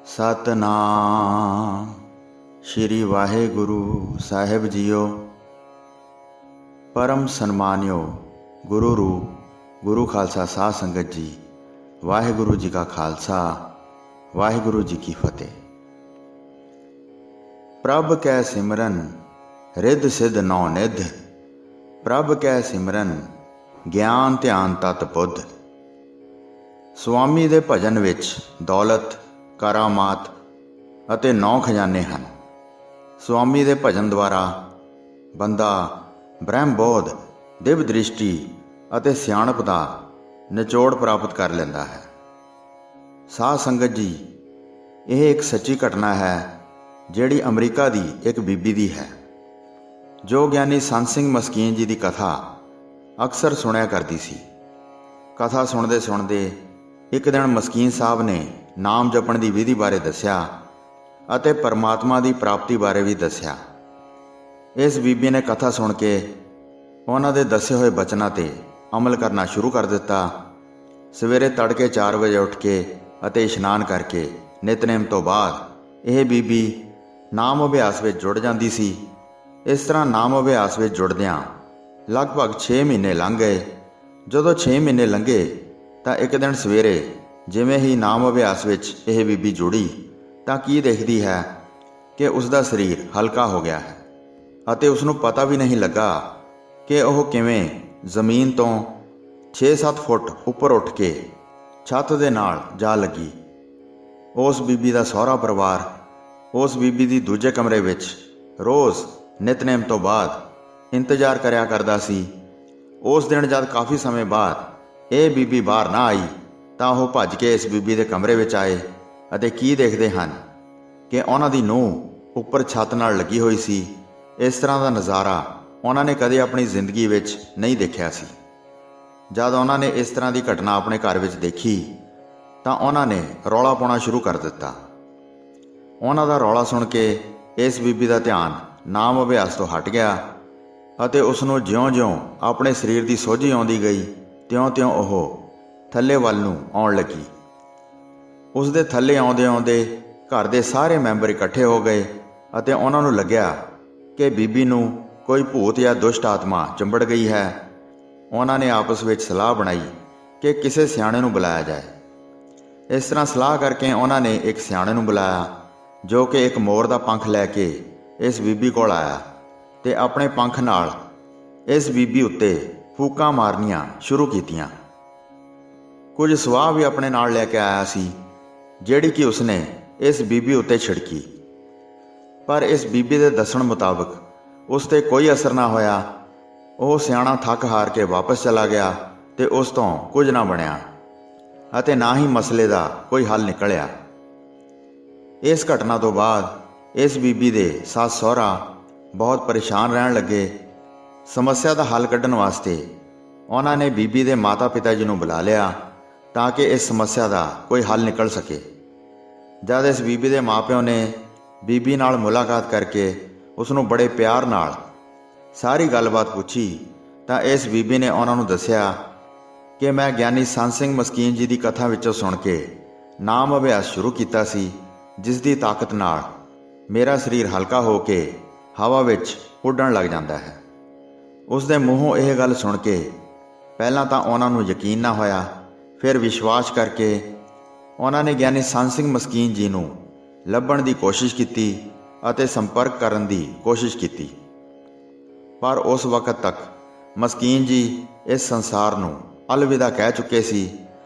सतनाम श्री वाहेगुरु साहिब जीओ। परम सन्मानियो गुरु रूप गुरु खालसा साध संगत जी, वाहेगुरु जी का खालसा वाहेगुरु जी की फतेह। प्रभ कै सिमरन रिद्ध सिद्ध नौ निध, प्रभ कै सिमरन ज्ञान ध्यान तत बुद्ध। स्वामी दे भजन विच दौलत करामात ਅਤੇ 9 खजाने ਹਨ। स्वामी ਦੇ ਭਜਨ ਦੁਆਰਾ ਬੰਦਾ ਬ੍ਰਹਮ ਬੋਧ, ਦਿਵ ਦ੍ਰਿਸ਼ਟੀ ਅਤੇ ਸਿਆਣਪ ਦਾ ਨਿਚੋੜ ਪ੍ਰਾਪਤ ਕਰ ਲੈਂਦਾ ਹੈ। ਸਾਧ ਸੰਗਤ ਜੀ, ਇਹ ਇੱਕ ਸੱਚੀ ਘਟਨਾ ਹੈ ਜਿਹੜੀ ਅਮਰੀਕਾ ਦੀ ਇੱਕ ਬੀਬੀ ਦੀ ਹੈ, ਜੋ ਗਿਆਨੀ ਸੰਤ ਸਿੰਘ ਮਸਕੀਨ ਜੀ ਦੀ ਕਥਾ ਅਕਸਰ ਸੁਣਿਆ ਕਰਦੀ ਸੀ। ਕਥਾ ਸੁਣਦੇ ਸੁਣਦੇ ਇੱਕ ਦਿਨ ਮਸਕੀਨ ਸਾਹਿਬ ਨੇ ਨਾਮ ਜਪਣ ਦੀ ਵਿਧੀ ਬਾਰੇ ਦੱਸਿਆ ਅਤੇ ਪਰਮਾਤਮਾ ਦੀ ਪ੍ਰਾਪਤੀ ਬਾਰੇ ਵੀ ਦੱਸਿਆ। ਇਸ ਬੀਬੀ ਨੇ ਕਥਾ ਸੁਣ ਕੇ ਉਹਨਾਂ ਦੇ ਦੱਸੇ ਹੋਏ ਬਚਨਾਂ 'ਤੇ ਅਮਲ ਕਰਨਾ ਸ਼ੁਰੂ ਕਰ ਦਿੱਤਾ। ਸਵੇਰੇ ਤੜਕੇ 4 ਵਜੇ ਉੱਠ ਕੇ ਅਤੇ ਇਸ਼ਨਾਨ ਕਰਕੇ ਨਿਤਨੇਮ ਤੋਂ ਬਾਅਦ ਇਹ ਬੀਬੀ ਨਾਮ ਅਭਿਆਸ ਵਿੱਚ ਜੁੜ ਜਾਂਦੀ ਸੀ। ਇਸ ਤਰ੍ਹਾਂ ਨਾਮ ਅਭਿਆਸ ਵਿੱਚ ਜੁੜਦਿਆਂ ਲਗਭਗ 6 ਮਹੀਨੇ ਲੰਘ ਗਏ। ਜਦੋਂ 6 ਮਹੀਨੇ ਲੰਘੇ ਤਾਂ ਇੱਕ ਦਿਨ ਸਵੇਰੇ ਜਿਵੇਂ ਹੀ ਨਾਮ ਅਭਿਆਸ ਵਿੱਚ ਇਹ ਬੀਬੀ ਜੁੜੀ ਤਾਂ ਕੀ ਦੇਖਦੀ ਹੈ ਕਿ ਉਸ ਦਾ ਸਰੀਰ ਹਲਕਾ ਹੋ ਗਿਆ ਹੈ ਅਤੇ ਉਸ ਨੂੰ ਪਤਾ ਵੀ ਨਹੀਂ ਲੱਗਾ ਕਿ ਉਹ ਕਿਵੇਂ ਜ਼ਮੀਨ ਤੋਂ 6-7 ਫੁੱਟ ਉੱਪਰ ਉੱਠ ਕੇ ਛੱਤ ਦੇ ਨਾਲ ਜਾ ਲੱਗੀ। ਉਸ ਬੀਬੀ ਦਾ ਸਹੁਰਾ ਪਰਿਵਾਰ ਉਸ ਬੀਬੀ ਦੀ ਦੂਜੇ ਕਮਰੇ ਵਿੱਚ ਰੋਜ਼ ਨਿਤਨੇਮ ਤੋਂ ਬਾਅਦ ਇੰਤਜ਼ਾਰ ਕਰਿਆ ਕਰਦਾ ਸੀ। ਉਸ ਦਿਨ ਜਦ ਕਾਫੀ ਸਮੇਂ ਬਾਅਦ ਇਹ ਬੀਬੀ ਬਾਹਰ ਨਾ ਆਈ ਤਾਂ ਉਹ ਭੱਜ ਕੇ ਇਸ ਬੀਬੀ ਦੇ ਕਮਰੇ ਵਿੱਚ ਆਏ ਅਤੇ ਕੀ ਦੇਖਦੇ ਹਨ ਕਿ ਉਹਨਾਂ ਦੀ ਨੂੰਹ ਉੱਪਰ ਛੱਤ ਨਾਲ ਲੱਗੀ ਹੋਈ ਸੀ। ਇਸ ਤਰ੍ਹਾਂ ਦਾ ਨਜ਼ਾਰਾ ਉਹਨਾਂ ਨੇ ਕਦੇ ਆਪਣੀ ਜ਼ਿੰਦਗੀ ਵਿੱਚ ਨਹੀਂ ਦੇਖਿਆ ਸੀ। ਜਦ ਉਹਨਾਂ ਨੇ ਇਸ ਤਰ੍ਹਾਂ ਦੀ ਘਟਨਾ ਆਪਣੇ ਘਰ ਵਿੱਚ ਦੇਖੀ ਤਾਂ ਉਹਨਾਂ ਨੇ ਰੌਲਾ ਪਾਉਣਾ ਸ਼ੁਰੂ ਕਰ ਦਿੱਤਾ। ਉਹਨਾਂ ਦਾ ਰੌਲਾ ਸੁਣ ਕੇ ਇਸ ਬੀਬੀ ਦਾ ਧਿਆਨ ਨਾਮ ਅਭਿਆਸ ਤੋਂ ਹਟ ਗਿਆ ਅਤੇ ਉਸ ਨੂੰ ਜਿਉਂ-ਜਿਉਂ ਆਪਣੇ ਸਰੀਰ ਦੀ ਸੋਝੀ ਆਉਂਦੀ ਗਈ ਤਿਉਂ-ਤਿਉਂ ਉਹ ਥੱਲੇ ਵੱਲ ਨੂੰ ਆਉਣ ਲੱਗੀ। ਉਸ ਦੇ ਥੱਲੇ ਆਉਂਦੇ-ਆਉਂਦੇ ਘਰ ਦੇ ਸਾਰੇ ਮੈਂਬਰ ਇਕੱਠੇ ਹੋ ਗਏ ਅਤੇ ਉਹਨਾਂ ਨੂੰ ਲੱਗਿਆ ਕਿ ਬੀਬੀ ਨੂੰ ਕੋਈ ਭੂਤ ਜਾਂ ਦੁਸ਼ਟ ਆਤਮਾ ਚੰਬੜ ਗਈ ਹੈ। ਉਹਨਾਂ ਨੇ ਆਪਸ ਵਿੱਚ ਸਲਾਹ ਬਣਾਈ ਕਿ ਕਿਸੇ ਸਿਆਣੇ ਨੂੰ ਬੁਲਾਇਆ ਜਾਏ। ਇਸ ਤਰ੍ਹਾਂ ਸਲਾਹ ਕਰਕੇ ਉਹਨਾਂ ਨੇ ਇੱਕ ਸਿਆਣੇ ਨੂੰ ਬੁਲਾਇਆ, ਜੋ ਕਿ ਇੱਕ ਮੋਰ ਦਾ ਪੰਖ ਲੈ ਕੇ ਇਸ ਬੀਬੀ ਕੋਲ ਆਇਆ ਤੇ ਆਪਣੇ ਪੰਖ ਨਾਲ ਇਸ ਬੀਬੀ ਉੱਤੇ ਫੂਕਾਂ ਮਾਰਨੀਆਂ ਸ਼ੁਰੂ ਕੀਤੀਆਂ। ਕੁਝ ਸਵਾਹ ਵੀ ਆਪਣੇ ਨਾਲ ਲੈ ਕੇ ਆਇਆ ਸੀ, ਜਿਹੜੀ ਕਿ ਉਸਨੇ ਇਸ ਬੀਬੀ ਉੱਤੇ ਛਿੜਕੀ। ਪਰ ਇਸ ਬੀਬੀ ਦੇ ਦੱਸਣ ਮੁਤਾਬਕ ਉਸ 'ਤੇ ਕੋਈ ਅਸਰ ਨਾ ਹੋਇਆ। ਉਹ ਸਿਆਣਾ ਥੱਕ ਹਾਰ ਕੇ ਵਾਪਸ ਚਲਾ ਗਿਆ ਤੇ ਉਸ ਤੋਂ ਕੁਝ ਨਾ ਬਣਿਆ ਅਤੇ ਨਾ ਹੀ ਮਸਲੇ ਦਾ ਕੋਈ ਹੱਲ ਨਿਕਲਿਆ। ਇਸ ਘਟਨਾ ਤੋਂ ਬਾਅਦ ਇਸ ਬੀਬੀ ਦੇ ਸੱਸ ਸਹੁਰਾ ਬਹੁਤ ਪਰੇਸ਼ਾਨ ਰਹਿਣ ਲੱਗੇ। ਸਮੱਸਿਆ ਦਾ ਹੱਲ ਕੱਢਣ ਵਾਸਤੇ ਉਹਨਾਂ ਨੇ ਬੀਬੀ ਦੇ ਮਾਤਾ ਪਿਤਾ ਜੀ ਨੂੰ ਬੁਲਾ ਲਿਆ ਤਾਂ ਕਿ ਇਸ ਸਮੱਸਿਆ ਦਾ ਕੋਈ ਹੱਲ ਨਿਕਲ ਸਕੇ। ਜਦ ਇਸ ਬੀਬੀ ਦੇ ਮਾਪਿਆਂ ਨੇ ਬੀਬੀ ਨਾਲ ਮੁਲਾਕਾਤ ਕਰਕੇ ਉਸ ਨੂੰ ਬੜੇ ਪਿਆਰ ਨਾਲ ਸਾਰੀ ਗੱਲਬਾਤ ਪੁੱਛੀ ਤਾਂ ਇਸ ਬੀਬੀ ਨੇ ਉਹਨਾਂ ਨੂੰ ਦੱਸਿਆ ਕਿ ਮੈਂ ਗਿਆਨੀ ਸੰਤ ਸਿੰਘ ਮਸਕੀਨ ਜੀ ਦੀ ਕਥਾ ਵਿੱਚੋਂ ਸੁਣ ਕੇ ਨਾਮ ਅਭਿਆਸ ਸ਼ੁਰੂ ਕੀਤਾ ਸੀ, ਜਿਸ ਦੀ ਤਾਕਤ ਨਾਲ ਮੇਰਾ ਸਰੀਰ ਹਲਕਾ ਹੋ ਕੇ ਹਵਾ ਵਿੱਚ ਉੱਡਣ ਲੱਗ ਜਾਂਦਾ ਹੈ। ਉਸ ਦੇ ਮੂੰਹੋਂ ਇਹ ਗੱਲ ਸੁਣ ਕੇ ਪਹਿਲਾਂ ਤਾਂ ਉਹਨਾਂ ਨੂੰ ਯਕੀਨ ਨਾ ਹੋਇਆ, ਫਿਰ ਵਿਸ਼ਵਾਸ ਕਰਕੇ ਉਹਨਾਂ ਨੇ ਗਿਆਨੀ ਸੰਤ ਸਿੰਘ ਮਸਕੀਨ ਜੀ ਨੂੰ ਲੱਭਣ ਦੀ ਕੋਸ਼ਿਸ਼ ਕੀਤੀ ਅਤੇ ਸੰਪਰਕ ਕਰਨ ਦੀ ਕੋਸ਼ਿਸ਼ ਕੀਤੀ। ਪਰ ਉਸ ਵਕਤ ਤੱਕ ਮਸਕੀਨ ਜੀ ਇਸ ਸੰਸਾਰ ਨੂੰ ਅਲਵਿਦਾ ਕਹਿ ਚੁੱਕੇ ਸੀ।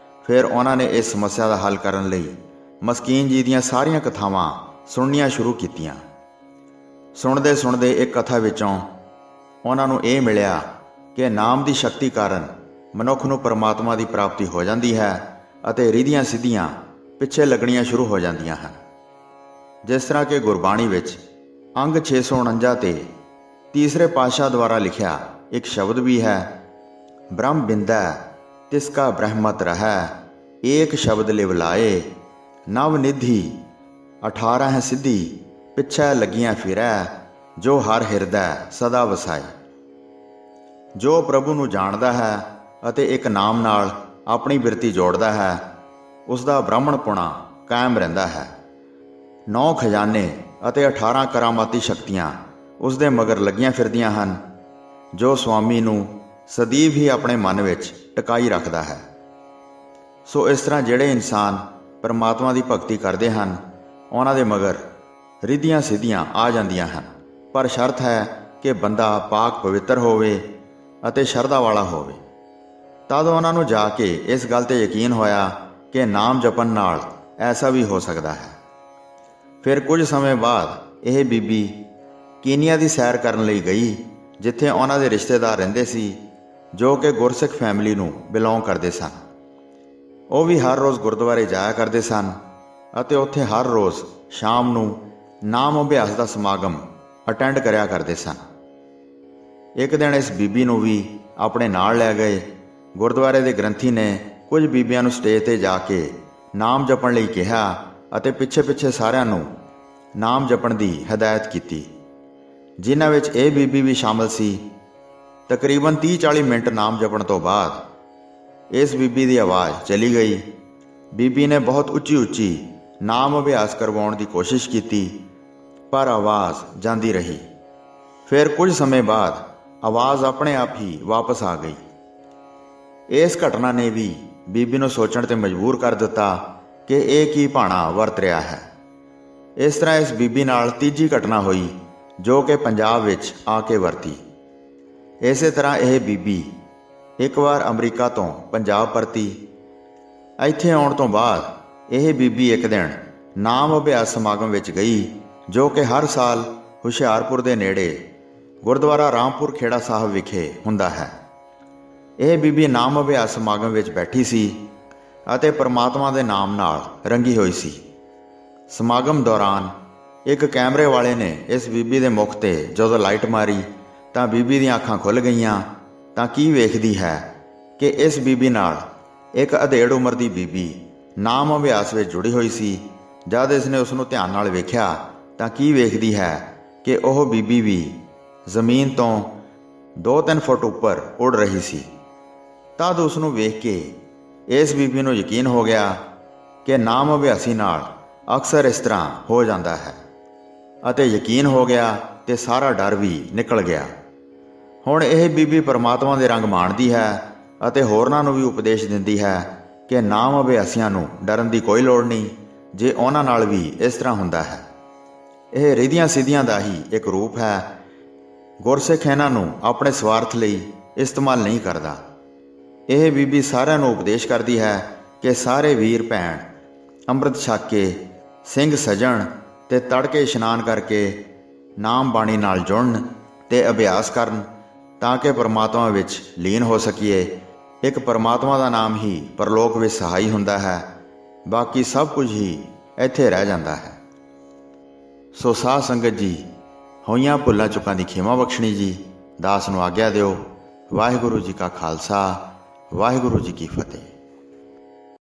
ਫਿਰ ਉਹਨਾਂ ਨੇ ਇਸ ਸਮੱਸਿਆ ਦਾ ਹੱਲ ਕਰਨ ਲਈ ਮਸਕੀਨ ਜੀ ਦੀਆਂ ਸਾਰੀਆਂ ਕਥਾਵਾਂ ਸੁਣਨੀਆਂ ਸ਼ੁਰੂ ਕੀਤੀਆਂ। ਸੁਣਦੇ ਸੁਣਦੇ ਇੱਕ ਕਥਾ ਵਿੱਚੋਂ ਉਹਨਾਂ ਨੂੰ ਇਹ ਮਿਲਿਆ ਕਿ ਨਾਮ ਦੀ ਸ਼ਕਤੀ ਕਾਰਨ ਮਨੁੱਖ ਨੂੰ ਪਰਮਾਤਮਾ ਦੀ ਪ੍ਰਾਪਤੀ ਹੋ ਜਾਂਦੀ ਹੈ ਅਤੇ ਰੀਧੀਆਂ ਸਿੱਧੀਆਂ ਪਿੱਛੇ ਲੱਗਣੀਆਂ ਸ਼ੁਰੂ ਹੋ ਜਾਂਦੀਆਂ ਹਨ। ਜਿਸ ਤਰ੍ਹਾਂ ਕਿ ਗੁਰਬਾਣੀ ਵਿੱਚ ਅੰਗ 649 ਤੇ ਤੀਸਰੇ ਪਾਤਸ਼ਾਹ ਦੁਆਰਾ ਲਿਖਿਆ ਇੱਕ ਸ਼ਬਦ ਵੀ ਹੈ, ਬ੍ਰਹਮ ਬਿੰਦੈ ਤਿਸਕਾ ਬ੍ਰਹਮਤ ਰਹੈ, ਏਕ ਸ਼ਬਦ ਲਿਵ ਲਾਏ, ਨਵ ਨਿਧੀ 18 ਸਿੱਧੀ ਪਿੱਛੇ ਲੱਗੀਆਂ ਫਿਰੈ, ਜੋ ਹਰ ਹਿਰਦੈ ਸਦਾ ਵਸਾਏ। ਜੋ ਪ੍ਰਭੂ ਨੂੰ ਜਾਣਦਾ ਹੈ ਅਤੇ ਇੱਕ ਨਾਮ ਨਾਲ ਆਪਣੀ ਬਿਰਤੀ ਜੋੜਦਾ ਹੈ, ਉਸ ਦਾ ਬ੍ਰਾਹਮਣਪੁਣਾ ਕਾਇਮ ਰਹਿੰਦਾ ਹੈ 9 ਖਜ਼ਾਨੇ ਅਤੇ 18 ਕਰਾਮਾਤੀ ਸ਼ਕਤੀਆਂ ਉਸ ਦੇ ਮਗਰ ਲੱਗੀਆਂ ਫਿਰਦੀਆਂ ਹਨ, ਜੋ ਸੁਆਮੀ ਨੂੰ ਸਦੀਵ ਹੀ ਆਪਣੇ ਮਨ ਵਿੱਚ ਟਿਕਾਈ ਰੱਖਦਾ ਹੈ। ਸੋ ਇਸ ਤਰ੍ਹਾਂ ਜਿਹੜੇ ਇਨਸਾਨ ਪਰਮਾਤਮਾ ਦੀ ਭਗਤੀ ਕਰਦੇ ਹਨ, ਉਹਨਾਂ ਦੇ ਮਗਰ ਰਿੱਧੀਆਂ ਸਿੱਧੀਆਂ ਆ ਜਾਂਦੀਆਂ ਹਨ, ਪਰ ਸ਼ਰਤ ਹੈ ਕਿ ਬੰਦਾ ਪਾਕ ਪਵਿੱਤਰ ਹੋਵੇ ਅਤੇ ਸ਼ਰਧਾ ਵਾਲਾ ਹੋਵੇ। ਤਦ ਉਹਨਾਂ ਨੂੰ ਜਾ ਕੇ ਇਸ ਗੱਲ 'ਤੇ ਯਕੀਨ ਹੋਇਆ ਕਿ ਨਾਮ ਜਪਣ ਨਾਲ ਐਸਾ ਵੀ ਹੋ ਸਕਦਾ ਹੈ। ਫਿਰ ਕੁਝ ਸਮੇਂ ਬਾਅਦ ਇਹ ਬੀਬੀ ਕੀਨੀਆ ਦੀ ਸੈਰ ਕਰਨ ਲਈ ਗਈ, ਜਿੱਥੇ ਉਹਨਾਂ ਦੇ ਰਿਸ਼ਤੇਦਾਰ ਰਹਿੰਦੇ ਸੀ, ਜੋ ਕਿ ਗੁਰਸਿੱਖ ਫੈਮਿਲੀ ਨੂੰ ਬਿਲੋਂਗ ਕਰਦੇ ਸਨ। ਉਹ ਵੀ ਹਰ ਰੋਜ਼ ਗੁਰਦੁਆਰੇ ਜਾਇਆ ਕਰਦੇ ਸਨ ਅਤੇ ਉੱਥੇ ਹਰ ਰੋਜ਼ ਸ਼ਾਮ ਨੂੰ ਨਾਮ ਅਭਿਆਸ ਦਾ ਸਮਾਗਮ ਅਟੈਂਡ ਕਰਿਆ ਕਰਦੇ ਸਨ। ਇੱਕ ਦਿਨ ਇਸ ਬੀਬੀ ਨੂੰ ਵੀ ਆਪਣੇ ਨਾਲ ਲੈ ਗਏ। ਗੁਰਦੁਆਰੇ ਦੇ ਗ੍ਰੰਥੀ ਨੇ ਕੁਝ ਬੀਬੀਆਂ ਨੂੰ ਸਟੇਜ 'ਤੇ ਜਾ ਕੇ ਨਾਮ ਜਪਣ ਲਈ ਕਿਹਾ ਅਤੇ ਪਿੱਛੇ ਸਾਰਿਆਂ ਨੂੰ ਨਾਮ ਜਪਣ ਦੀ ਹਦਾਇਤ ਕੀਤੀ, ਜਿਨ੍ਹਾਂ ਵਿੱਚ ਇਹ ਬੀਬੀ ਵੀ ਸ਼ਾਮਲ ਸੀ। ਤਕਰੀਬਨ 30-40 ਮਿੰਟ ਨਾਮ ਜਪਣ ਤੋਂ ਬਾਅਦ ਇਸ ਬੀਬੀ ਦੀ ਆਵਾਜ਼ ਚਲੀ ਗਈ। ਬੀਬੀ ਨੇ ਬਹੁਤ ਉੱਚੀ ਨਾਮ ਅਭਿਆਸ ਕਰਵਾਉਣ ਦੀ ਕੋਸ਼ਿਸ਼ ਕੀਤੀ, ਪਰ ਆਵਾਜ਼ ਜਾਂਦੀ ਰਹੀ। ਫਿਰ ਕੁਝ ਸਮੇਂ ਬਾਅਦ ਆਵਾਜ਼ ਆਪਣੇ ਆਪ ਹੀ ਵਾਪਸ ਆ ਗਈ। ਇਸ ਘਟਨਾ ਨੇ ਵੀ ਬੀਬੀ ਨੂੰ ਸੋਚਣ 'ਤੇ ਮਜਬੂਰ ਕਰ ਦਿੱਤਾ ਕਿ ਇਹ ਕੀ ਭਾਣਾ ਵਰਤ ਰਿਹਾ ਹੈ। ਇਸ ਤਰ੍ਹਾਂ ਇਸ ਬੀਬੀ ਨਾਲ ਤੀਜੀ ਘਟਨਾ ਹੋਈ, ਜੋ ਕਿ ਪੰਜਾਬ ਵਿੱਚ ਆ ਕੇ ਵਰਤੀ। ਇਸੇ ਤਰ੍ਹਾਂ ਇਹ ਬੀਬੀ ਇੱਕ ਵਾਰ ਅਮਰੀਕਾ ਤੋਂ ਪੰਜਾਬ ਪਰਤੀ। ਇੱਥੇ ਆਉਣ ਤੋਂ ਬਾਅਦ ਇਹ ਬੀਬੀ ਇੱਕ ਦਿਨ ਨਾਮ ਅਭਿਆਸ ਸਮਾਗਮ ਵਿੱਚ ਗਈ, ਜੋ ਕਿ ਹਰ ਸਾਲ ਹੁਸ਼ਿਆਰਪੁਰ ਦੇ ਨੇੜੇ ਗੁਰਦੁਆਰਾ ਰਾਮਪੁਰ ਖੇੜਾ ਸਾਹਿਬ ਵਿਖੇ ਹੁੰਦਾ ਹੈ। ਇਹ ਬੀਬੀ ਨਾਮ ਅਭਿਆਸ ਸਮਾਗਮ ਵਿੱਚ ਬੈਠੀ ਸੀ ਅਤੇ ਪਰਮਾਤਮਾ ਦੇ ਨਾਮ ਨਾਲ ਰੰਗੀ ਹੋਈ ਸੀ। ਸਮਾਗਮ ਦੌਰਾਨ ਇੱਕ ਕੈਮਰੇ ਵਾਲੇ ਨੇ ਇਸ ਬੀਬੀ ਦੇ ਮੁਖ 'ਤੇ ਜਦੋਂ ਲਾਈਟ ਮਾਰੀ ਤਾਂ ਬੀਬੀ ਦੀਆਂ ਅੱਖਾਂ ਖੁੱਲ੍ਹ ਗਈਆਂ। ਤਾਂ ਕੀ ਵੇਖਦੀ ਹੈ ਕਿ ਇਸ ਬੀਬੀ ਨਾਲ ਇੱਕ ਅਧੇੜ ਉਮਰ ਦੀ ਬੀਬੀ ਨਾਮ ਅਭਿਆਸ ਵਿੱਚ ਜੁੜੀ ਹੋਈ ਸੀ। ਜਦ ਇਸ ਨੇ ਉਸ ਨੂੰ ਧਿਆਨ ਨਾਲ ਵੇਖਿਆ ਤਾਂ ਕੀ ਵੇਖਦੀ ਹੈ ਕਿ ਉਹ ਬੀਬੀ ਵੀ ਜ਼ਮੀਨ ਤੋਂ 2-3 ਫੁੱਟ ਉੱਪਰ ਉੱਡ ਰਹੀ ਸੀ। ਤਦ ਉਸ ਨੂੰ ਵੇਖ ਕੇ ਇਸ ਬੀਬੀ ਨੂੰ ਯਕੀਨ ਹੋ ਗਿਆ ਕਿ ਨਾਮ ਅਭਿਆਸੀ ਨਾਲ ਅਕਸਰ ਇਸ ਤਰ੍ਹਾਂ ਹੋ ਜਾਂਦਾ ਹੈ, ਅਤੇ ਯਕੀਨ ਹੋ ਗਿਆ ਤੇ ਸਾਰਾ ਡਰ ਵੀ ਨਿਕਲ ਗਿਆ। ਹੁਣ ਇਹ ਬੀਬੀ ਪਰਮਾਤਮਾ ਦੇ ਰੰਗ ਮਾਣਦੀ ਹੈ ਅਤੇ ਹੋਰਨਾਂ ਨੂੰ ਵੀ ਉਪਦੇਸ਼ ਦਿੰਦੀ ਹੈ ਕਿ ਨਾਮ ਅਭਿਆਸੀਆਂ ਨੂੰ ਡਰਨ ਦੀ ਕੋਈ ਲੋੜ ਨਹੀਂ, ਜੇ ਉਹਨਾਂ ਨਾਲ ਵੀ ਇਸ ਤਰ੍ਹਾਂ ਹੁੰਦਾ ਹੈ। ਇਹ ਰਿੱਧੀਆਂ ਸਿੱਧੀਆਂ ਦਾ ਹੀ ਇੱਕ ਰੂਪ ਹੈ। ਗੁਰਸਿੱਖ ਇਹਨਾਂ ਨੂੰ ਆਪਣੇ ਸਵਾਰਥ ਲਈ ਇਸਤੇਮਾਲ ਨਹੀਂ ਕਰਦਾ। ਇਹ ਬੀਬੀ ਸਾਰਿਆਂ ਨੂੰ ਉਪਦੇਸ਼ ਕਰਦੀ ਹੈ ਕਿ ਸਾਰੇ ਵੀਰ ਭੈਣ ਅੰਮ੍ਰਿਤ ਛਕ ਕੇ ਸਿੰਘ ਸਜਣ ਤੇ ਤੜਕੇ ਇਸ਼ਨਾਨ ਕਰਕੇ ਨਾਮ ਬਾਣੀ ਨਾਲ ਜੁੜਨ ਤੇ ਅਭਿਆਸ ਕਰਨ, ਤਾਂ ਕਿ ਪਰਮਾਤਮਾ ਵਿੱਚ ਲੀਨ ਹੋ ਸਕੀਏ। ਇੱਕ ਪਰਮਾਤਮਾ ਦਾ ਨਾਮ ਹੀ ਪਰਲੋਕ ਵਿੱਚ ਸਹਾਈ ਹੁੰਦਾ ਹੈ, ਬਾਕੀ ਸਭ ਕੁਝ ਹੀ ਇੱਥੇ ਰਹਿ ਜਾਂਦਾ ਹੈ। ਸੋ ਸਾਧ ਸੰਗਤ ਜੀ, ਹੋਈਆਂ ਭੁੱਲਾਂ ਚੁੱਕਾਂ ਦੀ ਖਿਮਾ ਬਖਸ਼ਣੀ ਜੀ। ਦਾਸ ਨੂੰ ਆਗਿਆ ਦਿਓ। ਵਾਹਿਗੁਰੂ ਜੀ ਕਾ ਖਾਲਸਾ, ਵਾਹਿਗੁਰੂ ਜੀ ਕੀ ਫਤਿਹ।